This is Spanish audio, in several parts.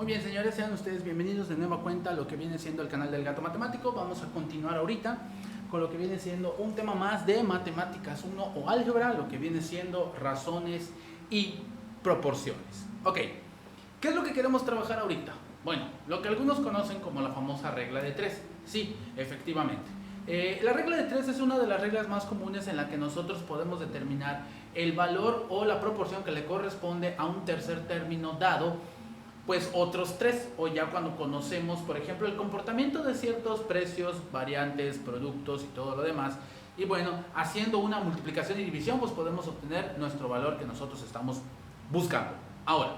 Muy bien, señores, sean ustedes bienvenidos de nueva cuenta a lo que viene siendo el canal del Gato Matemático. Vamos a continuar ahorita con lo que viene siendo un tema más de Matemáticas 1 o álgebra, lo que viene siendo razones y proporciones. Ok, ¿qué es lo que queremos trabajar ahorita? Bueno, lo que algunos conocen como la famosa regla de 3. Sí, efectivamente. La regla de 3 es una de las reglas más comunes en la que nosotros podemos determinar el valor o la proporción que le corresponde a un tercer término dado, pues otros tres, o ya cuando conocemos, por ejemplo, el comportamiento de ciertos precios, variantes, productos y todo lo demás. Y bueno, haciendo una multiplicación y división, pues podemos obtener nuestro valor que nosotros estamos buscando. Ahora,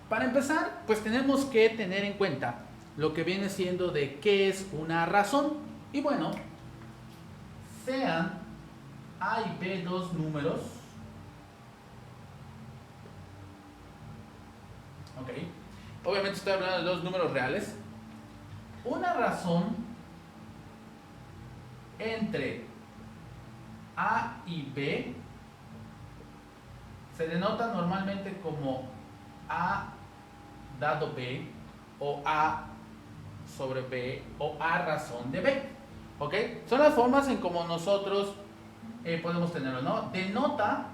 para empezar, pues tenemos que tener en cuenta lo que viene siendo de qué es una razón. Y bueno, sean A y B dos números. Ok, obviamente estoy hablando de dos números reales. Una razón entre A y B se denota normalmente como A dado B, o A sobre B, o A razón de B. ¿Ok? Son las formas en como nosotros podemos tenerlo, ¿no? Denota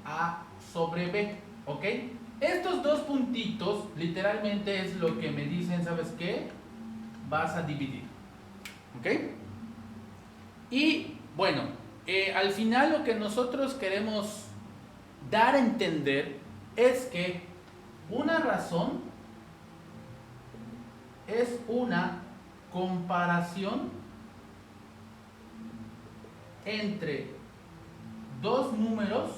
A sobre B. ¿Ok? Estos dos puntitos literalmente es lo que me dicen, ¿sabes qué? Vas a dividir. ¿Ok? Y bueno, al final lo que nosotros queremos dar a entender es que una razón es una comparación entre dos números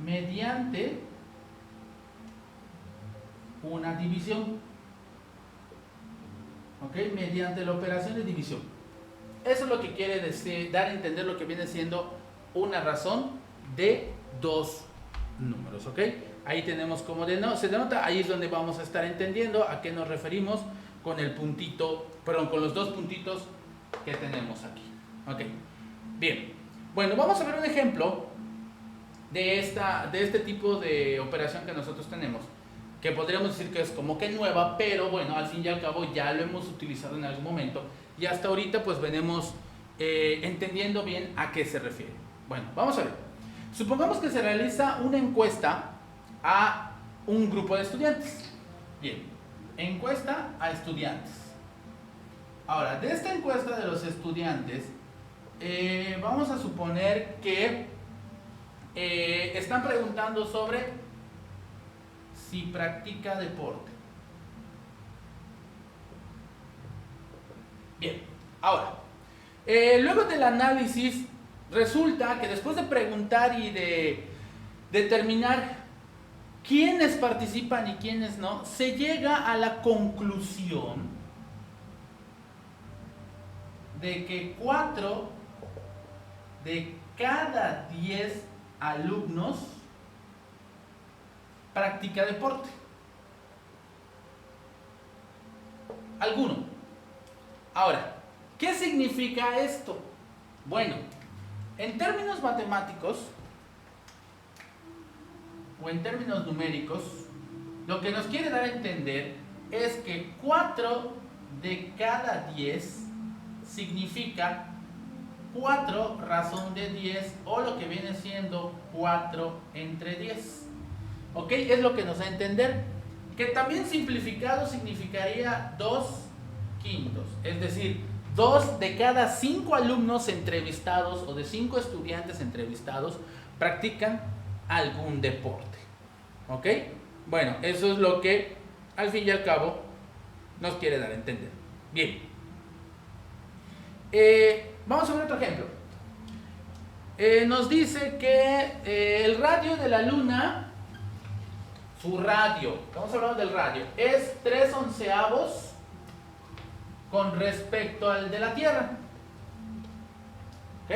mediante una división. ¿Ok? Mediante la operación de división. Eso es lo que quiere decir, dar a entender lo que viene siendo una razón de dos números. ¿Ok? Ahí tenemos como se denota, ahí es donde vamos a estar entendiendo a qué nos referimos con el puntito, perdón, con los dos puntitos que tenemos aquí. ¿Ok? Bien. Bueno, vamos a ver un ejemplo de este tipo de operación que nosotros tenemos, que podríamos decir que es como que nueva, pero bueno, al fin y al cabo ya lo hemos utilizado en algún momento y hasta ahorita pues venimos entendiendo bien a qué se refiere. Bueno, vamos a ver. Supongamos que se realiza una encuesta a un grupo de estudiantes. Bien, encuesta a estudiantes. Ahora, de esta encuesta de los estudiantes, vamos a suponer que están preguntando sobre si practica deporte. Bien, ahora, luego del análisis, resulta que después de preguntar y de determinar quiénes participan y quiénes no, se llega a la conclusión de que 4 de cada 10 alumnos practica deporte. Alguno. Ahora, ¿qué significa esto? Bueno, en términos matemáticos o en términos numéricos, lo que nos quiere dar a entender es que 4 de cada 10 significa 4 razón de 10, o lo que viene siendo 4 entre 10. ¿Ok? Es lo que nos da a entender. Que también simplificado significaría 2 quintos. Es decir, 2 de cada 5 alumnos entrevistados o de 5 estudiantes entrevistados practican algún deporte. ¿Ok? Bueno, eso es lo que al fin y al cabo nos quiere dar a entender. Bien. Vamos a ver otro ejemplo. Nos dice que el radio de la luna, su radio, estamos hablando del radio, es 3/11 con respecto al de la Tierra. ¿Ok?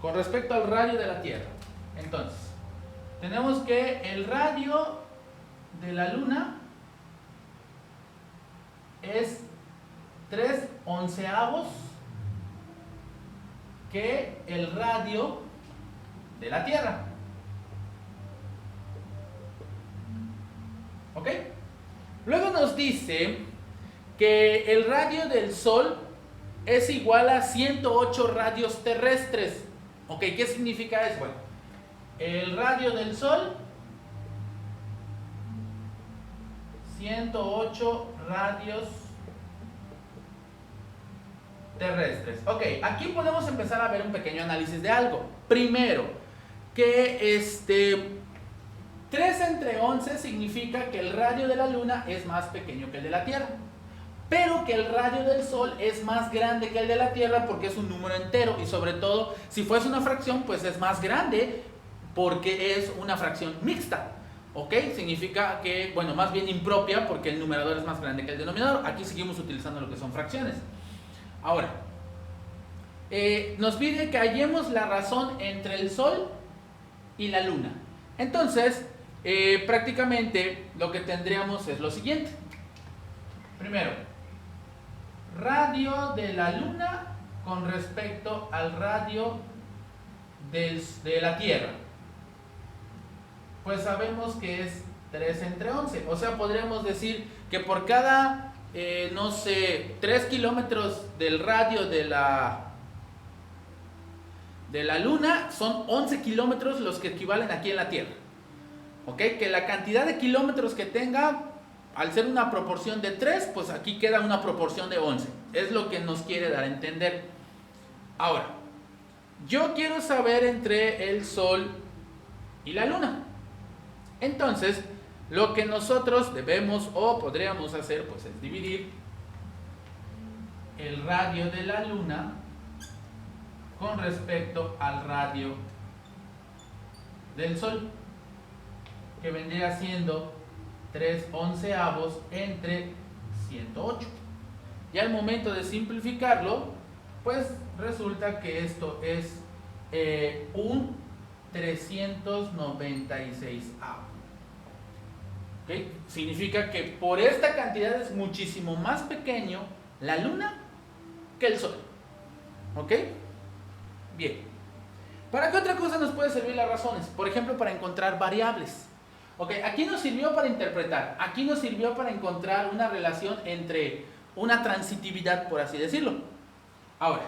Con respecto al radio de la Tierra. Entonces, tenemos que el radio de la luna es 3/11 que el radio de la Tierra. ¿Ok? Luego nos dice que el radio del Sol es igual a 108 radios terrestres. ¿Ok? ¿Qué significa eso? Bueno, el radio del Sol, 108 radios terrestres. Ok, aquí podemos empezar a ver un pequeño análisis de algo. Primero, que 3 entre 11 significa que el radio de la Luna es más pequeño que el de la Tierra, pero que el radio del Sol es más grande que el de la Tierra porque es un número entero, y sobre todo, si fuese una fracción, pues es más grande porque es una fracción mixta. ¿Ok? Significa que, bueno, más bien impropia porque el numerador es más grande que el denominador. Aquí seguimos utilizando lo que son fracciones. Ahora, nos pide que hallemos la razón entre el Sol y la Luna. Entonces, prácticamente lo que tendríamos es lo siguiente. Primero, radio de la Luna con respecto al radio de la Tierra. Pues sabemos que es 3 entre 11. O sea, podríamos decir que por cada, no sé, 3 kilómetros del radio de la Luna, son 11 kilómetros los que equivalen aquí en la Tierra. ¿Ok? Que la cantidad de kilómetros que tenga, al ser una proporción de 3, pues aquí queda una proporción de 11. Es lo que nos quiere dar a entender. Ahora, yo quiero saber entre el Sol y la Luna. Entonces, lo que nosotros debemos o podríamos hacer, pues es dividir el radio de la Luna con respecto al radio del Sol, que vendría siendo 3/11 entre 108. Y al momento de simplificarlo, pues resulta que esto es un 396. ¿Okay? Significa que por esta cantidad es muchísimo más pequeño la Luna que el Sol. ¿Ok? Bien. ¿Para qué otra cosa nos puede servir las razones? Por ejemplo, para encontrar variables. ¿Ok? Aquí nos sirvió para interpretar. Aquí nos sirvió para encontrar una relación entre una transitividad, por así decirlo. Ahora,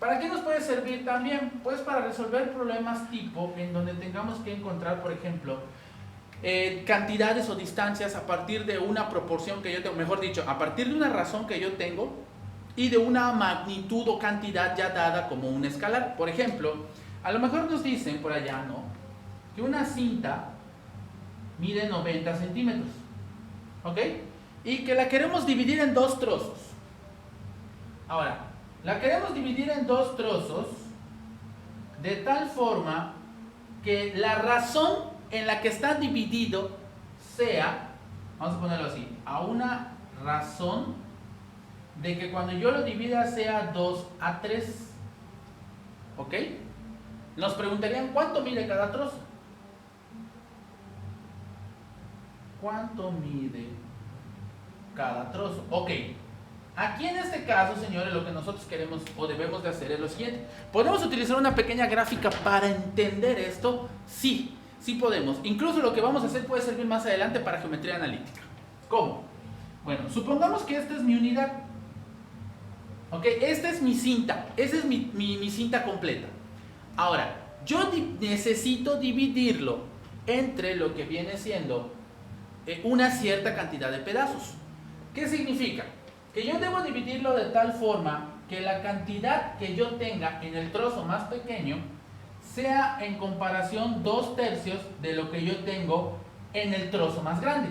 ¿para qué nos puede servir también? Pues para resolver problemas tipo en donde tengamos que encontrar, por ejemplo, cantidades o distancias a partir de una proporción que yo tengo, mejor dicho, a partir de una razón que yo tengo y de una magnitud o cantidad ya dada como un escalar. Por ejemplo, a lo mejor nos dicen por allá, ¿no?, que una cinta mide 90 centímetros, ¿ok? Y que la queremos dividir en 2 trozos. Ahora, la queremos dividir en 2 trozos de tal forma que la razón en la que está dividido sea, vamos a ponerlo así, a una razón de que cuando yo lo divida sea 2/3. ¿Ok? Nos preguntarían cuánto mide cada trozo. ¿Cuánto mide cada trozo? Ok. Aquí en este caso, señores, lo que nosotros queremos o debemos de hacer es lo siguiente. ¿Podemos utilizar una pequeña gráfica para entender esto? Sí. Sí podemos. Incluso lo que vamos a hacer puede servir más adelante para geometría analítica. ¿Cómo? Bueno, supongamos que esta es mi unidad. ¿Ok? Esta es mi cinta. Esa es mi cinta completa. Ahora, yo necesito dividirlo entre lo que viene siendo una cierta cantidad de pedazos. ¿Qué significa? Que yo debo dividirlo de tal forma que la cantidad que yo tenga en el trozo más pequeño sea en comparación 2/3 de lo que yo tengo en el trozo más grande.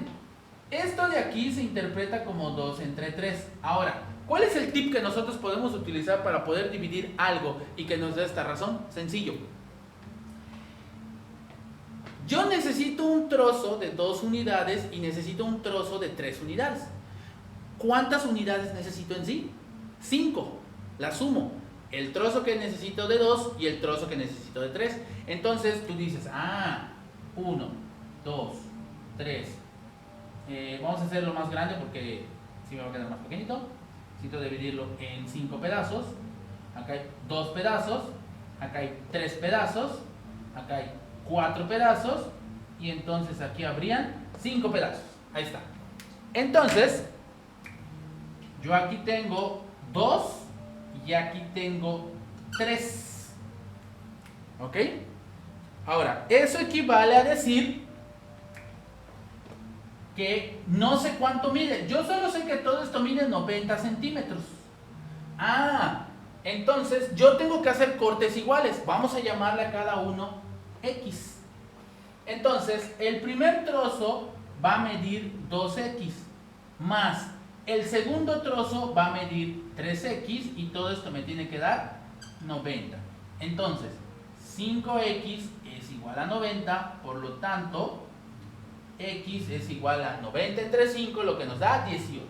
Esto de aquí se interpreta como 2 entre 3. Ahora, ¿cuál es el tip que nosotros podemos utilizar para poder dividir algo y que nos dé esta razón? Sencillo. Yo necesito un trozo de 2 unidades y necesito un trozo de 3 unidades. ¿Cuántas unidades necesito en sí? 5. La sumo. El trozo que necesito de 2 y el trozo que necesito de 3. Entonces tú dices, 1, 2, 3. Vamos a hacerlo más grande porque si me va a quedar más pequeñito. Necesito dividirlo en 5 pedazos. Acá hay 2 pedazos. Acá hay 3 pedazos. Acá hay 4 pedazos. Y entonces aquí habrían 5 pedazos. Ahí está. Entonces, yo aquí tengo 2 y aquí tengo 3. ¿Ok? Ahora, eso equivale a decir que no sé cuánto mide. Yo solo sé que todo esto mide 90 centímetros. Ah, entonces yo tengo que hacer cortes iguales. Vamos a llamarle a cada uno X. Entonces, el primer trozo va a medir 2X, más el segundo trozo va a medir 3X, y todo esto me tiene que dar 90. Entonces, 5X es igual a 90, por lo tanto, X es igual a 90 entre 5, lo que nos da 18.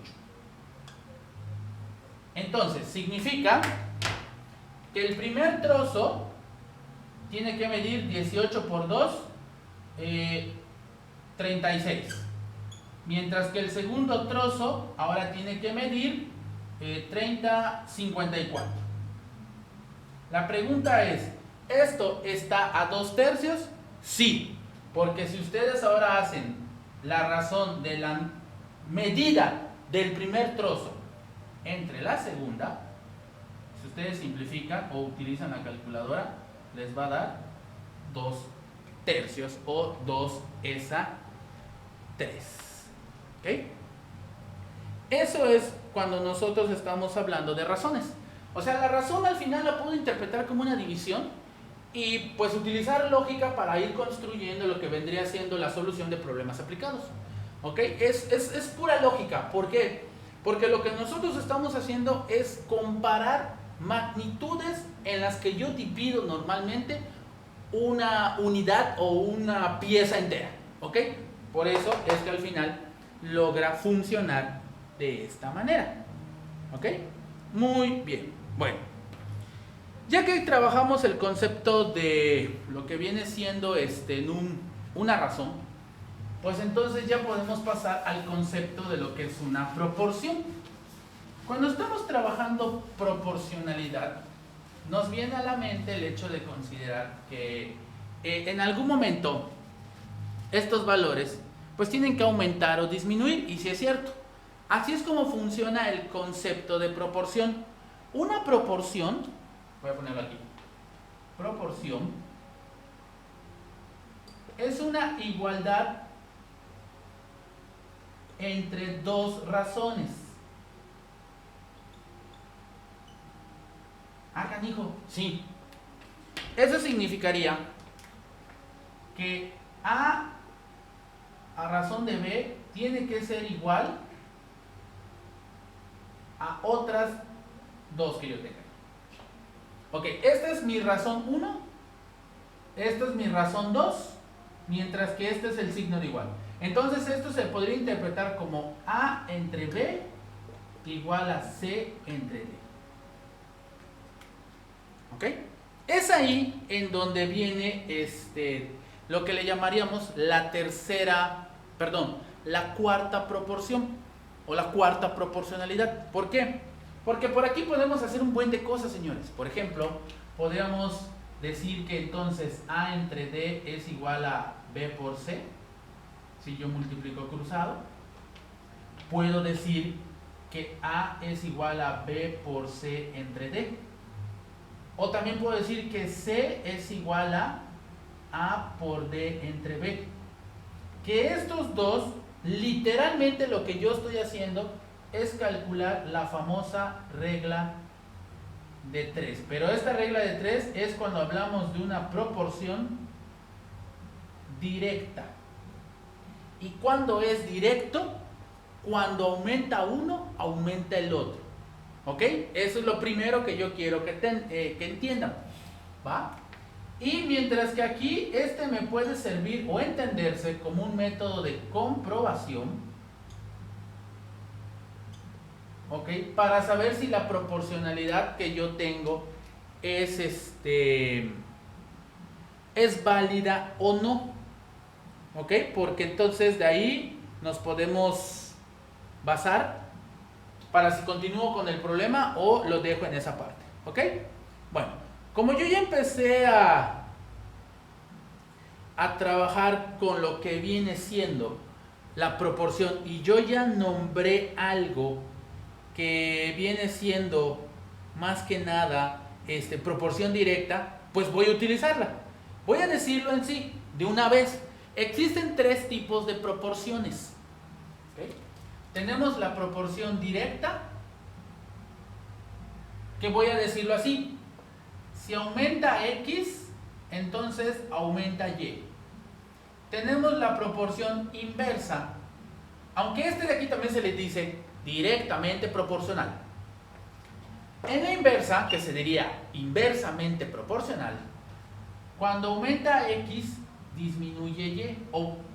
Entonces, significa que el primer trozo tiene que medir 18 por 2, 36. Mientras que el segundo trozo ahora tiene que medir 54. La pregunta es, ¿esto está a 2/3? Sí, porque si ustedes ahora hacen la razón de la medida del primer trozo entre la segunda, si ustedes simplifican o utilizan la calculadora, les va a dar 2/3 o 2/3. ¿Ok? Eso es cuando nosotros estamos hablando de razones. O sea, la razón al final la puedo interpretar como una división y pues utilizar lógica para ir construyendo lo que vendría siendo la solución de problemas aplicados. ¿Ok? Es pura lógica. ¿Por qué? Porque lo que nosotros estamos haciendo es comparar magnitudes en las que yo divido normalmente una unidad o una pieza entera. ¿Ok? Por eso es que al final logra funcionar de esta manera. ¿Ok? Muy bien. Bueno, ya que trabajamos el concepto de lo que viene siendo una razón, pues entonces ya podemos pasar al concepto de lo que es una proporción. Cuando estamos trabajando proporcionalidad, nos viene a la mente el hecho de considerar que en algún momento estos valores pues tienen que aumentar o disminuir, y si es cierto. Así es como funciona el concepto de proporción. Una proporción, voy a ponerlo aquí, proporción es una igualdad entre dos razones. Ah, canijo, sí. Eso significaría que A razón de B tiene que ser igual a otras dos que yo tenga. Ok, esta es mi razón 1, esta es mi razón 2, mientras que este es el signo de igual. Entonces esto se podría interpretar como A entre B igual a C entre D. ¿Ok? Es ahí en donde viene lo que le llamaríamos la cuarta proporción o la cuarta proporcionalidad. ¿Por qué? Porque por aquí podemos hacer un buen de cosas, señores. Por ejemplo, podríamos decir que entonces A entre D es igual a B por C, si yo multiplico cruzado. Puedo decir que A es igual a B por C entre D. O también puedo decir que C es igual a por D entre B. Que estos dos, literalmente lo que yo estoy haciendo es calcular la famosa regla de 3. Pero esta regla de 3 es cuando hablamos de una proporción directa. ¿Y cuando es directo? Cuando aumenta uno, aumenta el otro. ¿Ok? Eso es lo primero que yo quiero que entiendan. ¿Va? Y mientras que aquí me puede servir o entenderse como un método de comprobación, ¿ok? Para saber si la proporcionalidad que yo tengo es válida o no. ¿Ok? Porque entonces de ahí nos podemos basar para si continúo con el problema o lo dejo en esa parte. ¿Ok? Bueno, como yo ya empecé a trabajar con lo que viene siendo la proporción y yo ya nombré algo que viene siendo más que nada proporción directa, pues voy a utilizarla. Voy a decirlo en sí de una vez. Existen tres tipos de proporciones. ¿Okay? Tenemos la proporción directa, que voy a decirlo así: si aumenta X, entonces aumenta Y. Tenemos la proporción inversa, aunque de aquí también se le dice directamente proporcional. En la inversa, que se diría inversamente proporcional, cuando aumenta X, disminuye Y.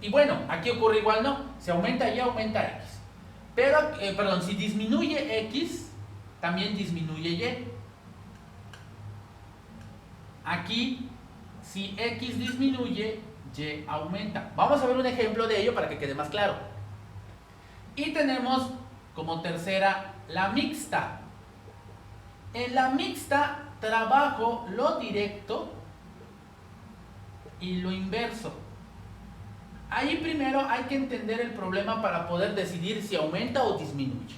Y bueno, aquí ocurre igual, ¿no? Si aumenta Y, aumenta X. Pero, si disminuye X, también disminuye Y. Aquí, si X disminuye, Y aumenta. Vamos a ver un ejemplo de ello para que quede más claro. Y tenemos como tercera la mixta. En la mixta trabajo lo directo y lo inverso. Ahí primero hay que entender el problema para poder decidir si aumenta o disminuye.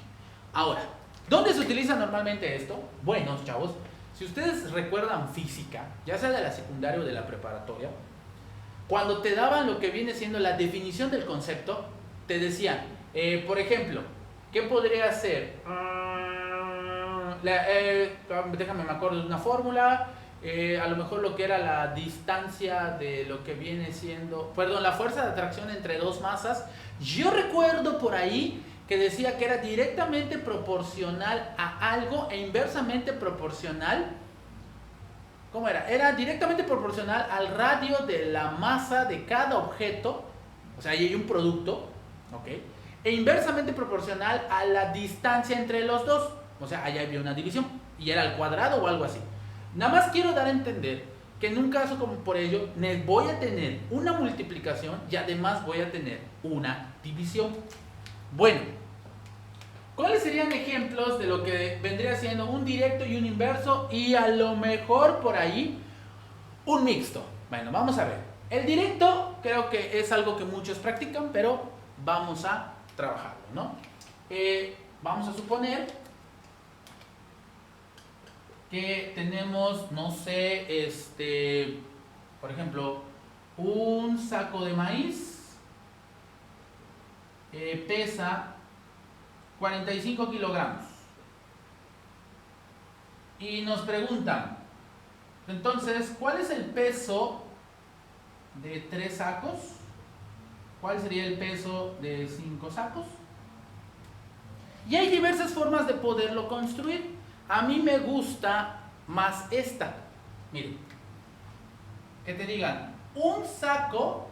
Ahora, ¿dónde se utiliza normalmente esto? Bueno, chavos, si ustedes recuerdan física, ya sea de la secundaria o de la preparatoria, cuando te daban lo que viene siendo la definición del concepto, te decían, por ejemplo, ¿qué podría ser? Déjame me acuerdo de una fórmula. A lo mejor lo que era la distancia de lo que viene siendo, la fuerza de atracción entre dos masas. Yo recuerdo por ahí que decía que era directamente proporcional a algo e inversamente proporcional. ¿Cómo era? Era directamente proporcional al radio de la masa de cada objeto, o sea, ahí hay un producto, ¿ok? E inversamente proporcional a la distancia entre los dos, o sea, allá había una división, y era al cuadrado o algo así. Nada más quiero dar a entender que en un caso como por ello, voy a tener una multiplicación y además voy a tener una división. Bueno, ¿cuáles serían ejemplos de lo que vendría siendo un directo y un inverso? Y a lo mejor por ahí un mixto. Bueno, vamos a ver. El directo creo que es algo que muchos practican, pero vamos a trabajarlo, ¿no? Vamos a suponer que tenemos, no sé, por ejemplo, un saco de maíz pesa 45 kilogramos. Y nos preguntan, entonces, ¿cuál es el peso de 3 sacos? ¿Cuál sería el peso de 5 sacos? Y hay diversas formas de poderlo construir. A mí me gusta más esta. Miren, que te digan, un saco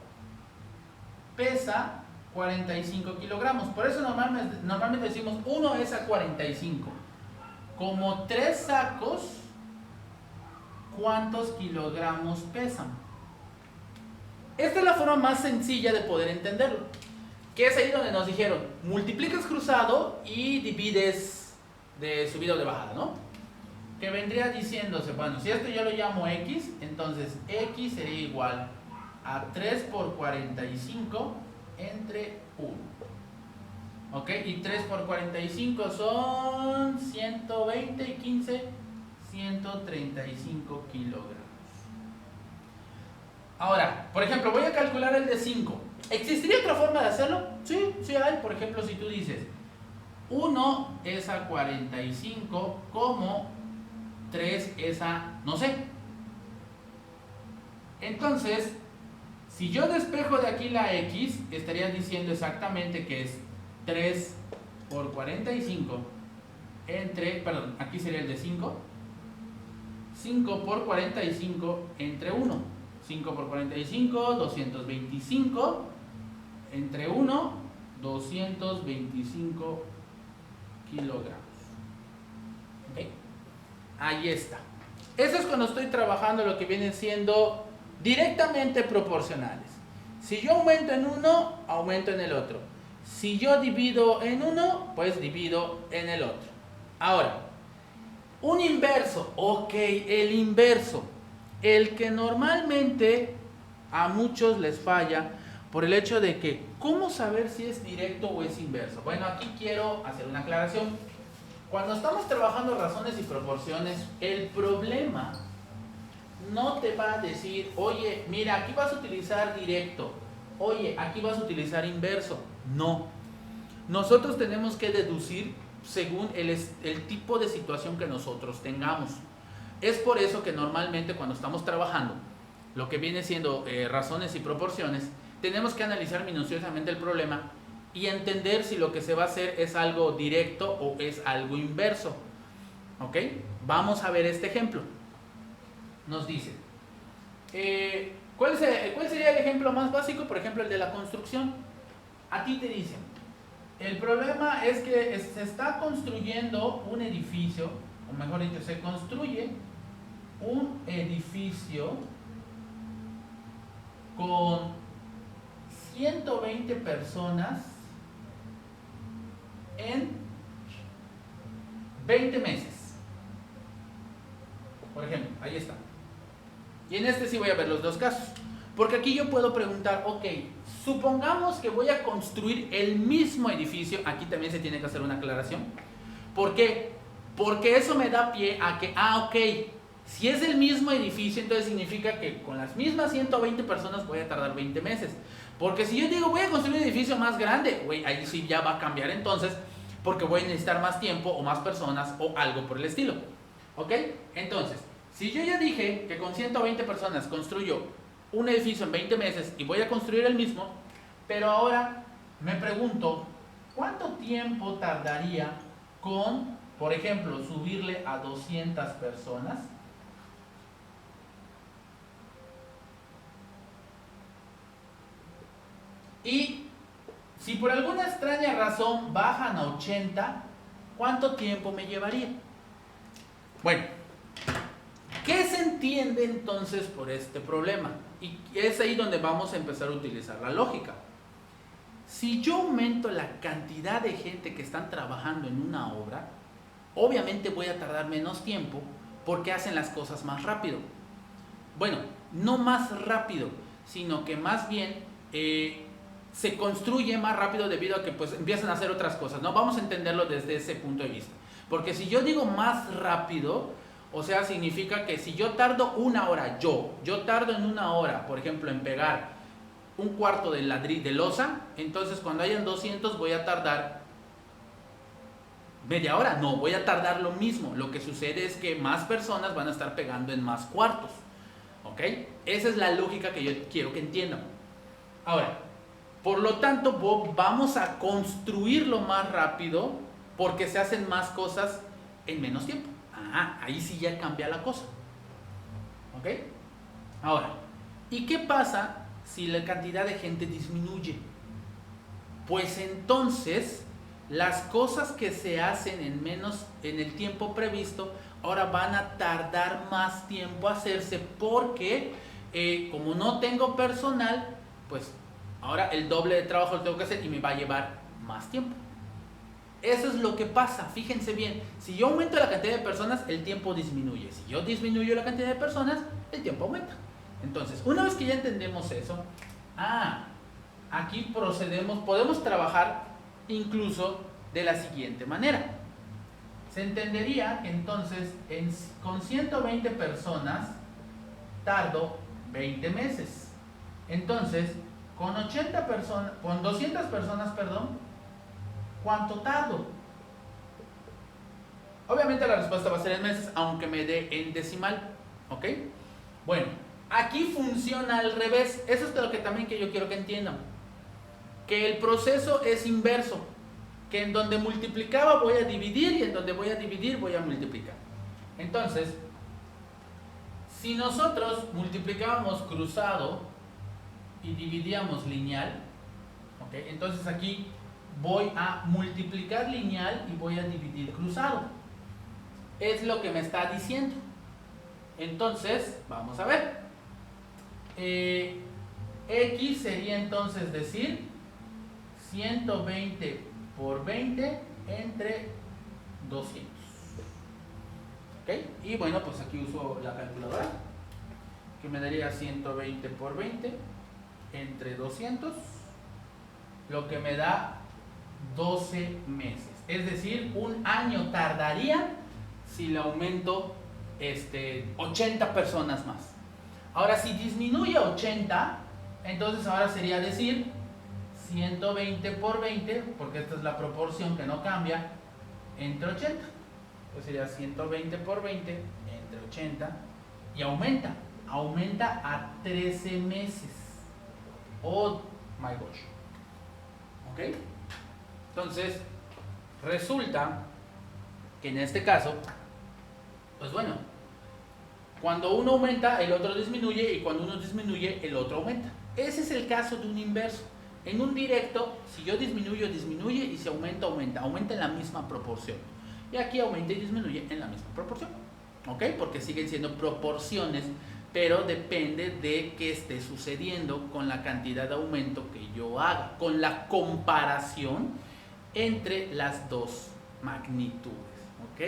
pesa 45 kilogramos. Por eso normalmente decimos 1 es a 45. Como 3 sacos, ¿cuántos kilogramos pesan? Esta es la forma más sencilla de poder entenderlo. Que es ahí donde nos dijeron, multiplicas cruzado y divides de subida o de bajada, ¿no? Que vendría diciéndose, bueno, si esto yo lo llamo X, entonces X sería igual a 3 por 45 entre 1. ¿Ok? Y 3 por 45 son 120 y 15, 135 kilogramos. Ahora, por ejemplo, voy a calcular el de 5. ¿Existiría otra forma de hacerlo? Sí, sí hay. Por ejemplo, si tú dices 1 es a 45, como 3 es a, no sé. Entonces, si yo despejo de aquí la X, estaría diciendo exactamente que es 3 por 45 entre, perdón, aquí sería el de 5. 5 por 45 entre 1. 5 por 45, 225 entre 1, 225 kilogramos. ¿Okay? Ahí está. Eso es cuando estoy trabajando lo que vienen siendo directamente proporcionales. Si yo aumento en uno, aumento en el otro. Si yo divido en uno, pues divido en el otro. Ahora, un inverso. Ok, el inverso. El que normalmente a muchos les falla, por el hecho de que, ¿cómo saber si es directo o es inverso? Bueno, aquí quiero hacer una aclaración. Cuando estamos trabajando razones y proporciones, el problema no te va a decir, oye, mira, aquí vas a utilizar directo, oye, aquí vas a utilizar inverso. No. Nosotros tenemos que deducir según el tipo de situación que nosotros tengamos. Es por eso que normalmente cuando estamos trabajando lo que viene siendo razones y proporciones, tenemos que analizar minuciosamente el problema y entender si lo que se va a hacer es algo directo o es algo inverso. ¿Ok? Vamos a ver este ejemplo. Nos dice, ¿cuál sería el ejemplo más básico? Por ejemplo, el de la construcción. A ti te dicen, el problema es que se está construyendo un edificio, o mejor dicho, se construye un edificio con 120 personas en 20 meses. Por ejemplo, ahí está. Y en este sí voy a ver los dos casos. Porque aquí yo puedo preguntar, ok, supongamos que voy a construir el mismo edificio. Aquí también se tiene que hacer una aclaración. ¿Por qué? Porque eso me da pie a que, ok, si es el mismo edificio, entonces significa que con las mismas 120 personas voy a tardar 20 meses. Porque si yo digo, voy a construir un edificio más grande, güey, ahí sí ya va a cambiar entonces, porque voy a necesitar más tiempo o más personas o algo por el estilo. ¿Ok? Entonces, si yo ya dije que con 120 personas construyo un edificio en 20 meses y voy a construir el mismo, pero ahora me pregunto, ¿cuánto tiempo tardaría con, por ejemplo, subirle a 200 personas? Y si por alguna extraña razón bajan a 80, ¿cuánto tiempo me llevaría? Bueno, ¿qué se entiende entonces por este problema? Y es ahí donde vamos a empezar a utilizar la lógica. Si yo aumento la cantidad de gente que están trabajando en una obra, obviamente voy a tardar menos tiempo porque hacen las cosas más rápido. Bueno, no más rápido, sino que más bien se construye más rápido debido a que pues empiezan a hacer otras cosas, ¿no? Vamos a entenderlo desde ese punto de vista. Porque si yo digo más rápido, o sea, significa que si yo tardo una hora, yo tardo en una hora, por ejemplo, en pegar un cuarto de ladrillo de losa, entonces cuando hayan 200 voy a tardar media hora. No, voy a tardar lo mismo. Lo que sucede es que más personas van a estar pegando en más cuartos. ¿Ok? Esa es la lógica que yo quiero que entiendan. Ahora, por lo tanto, vamos a construirlo más rápido porque se hacen más cosas en menos tiempo. Ahí sí ya cambia la cosa. ¿Ok? Ahora, ¿y qué pasa si la cantidad de gente disminuye? Pues entonces, las cosas que se hacen en el tiempo previsto, ahora van a tardar más tiempo hacerse porque como no tengo personal, pues ahora el doble de trabajo lo tengo que hacer y me va a llevar más tiempo. Eso es lo que pasa, fíjense bien. Si yo aumento la cantidad de personas, el tiempo disminuye. Si yo disminuyo la cantidad de personas, el tiempo aumenta. Entonces, una vez que ya entendemos eso, aquí podemos trabajar incluso de la siguiente manera. Se entendería que entonces con 120 personas tardo 20 meses. Entonces, con 200 personas, ¿cuánto tardo? Obviamente la respuesta va a ser en meses, aunque me dé en decimal. ¿Ok? Bueno, aquí funciona al revés. Eso es de lo que también que yo quiero que entiendan. Que el proceso es inverso. Que en donde multiplicaba voy a dividir y en donde voy a dividir voy a multiplicar. Entonces, si nosotros multiplicábamos cruzado y dividíamos lineal, ¿ok? Entonces aquí voy a multiplicar lineal y voy a dividir cruzado. Es lo que me está diciendo. Entonces, vamos a ver. X sería entonces decir 120 por 20 entre 200. ¿Ok? Y bueno, pues aquí uso la calculadora, que me daría 120 por 20 entre 200, lo que me da 12 meses. Es decir, un año tardaría si le aumento 80 personas más. Ahora, si disminuye a 80, entonces ahora sería decir 120 por 20, porque esta es la proporción que no cambia, entre 80. Entonces sería 120 por 20 entre 80 y aumenta a 13 meses. Oh my gosh. ¿Ok? Entonces, resulta que en este caso, pues bueno, cuando uno aumenta, el otro disminuye, y cuando uno disminuye, el otro aumenta. Ese es el caso de un inverso. En un directo, si yo disminuyo, disminuye, y si aumenta, aumenta. Aumenta en la misma proporción. Y aquí aumenta y disminuye en la misma proporción. ¿Ok? Porque siguen siendo proporciones, pero depende de qué esté sucediendo con la cantidad de aumento que yo haga, con la comparación entre las dos magnitudes. ¿Ok?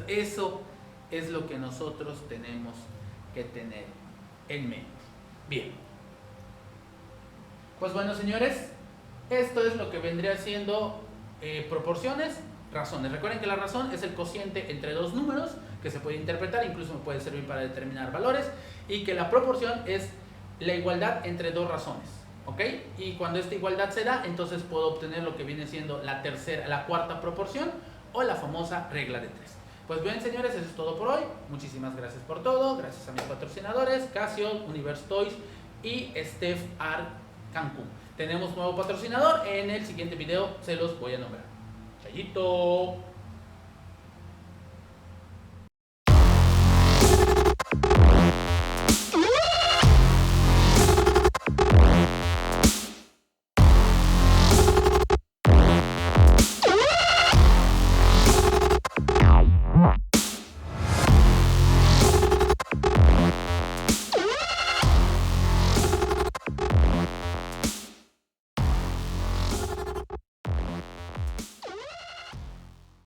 Eso es lo que nosotros tenemos que tener en mente. Bien. Pues bueno, señores, esto es lo que vendría siendo proporciones, razones. Recuerden que la razón es el cociente entre dos números que se puede interpretar, incluso me puede servir para determinar valores, y que la proporción es la igualdad entre dos razones. ¿Ok? Y cuando esta igualdad se da, entonces puedo obtener lo que viene siendo la cuarta proporción, o la famosa regla de 3. Pues bien, señores, eso es todo por hoy. Muchísimas gracias por todo. Gracias a mis patrocinadores, Casio, Universe Toys y Steph Art Cancún. Tenemos nuevo patrocinador. En el siguiente video se los voy a nombrar. Chayito.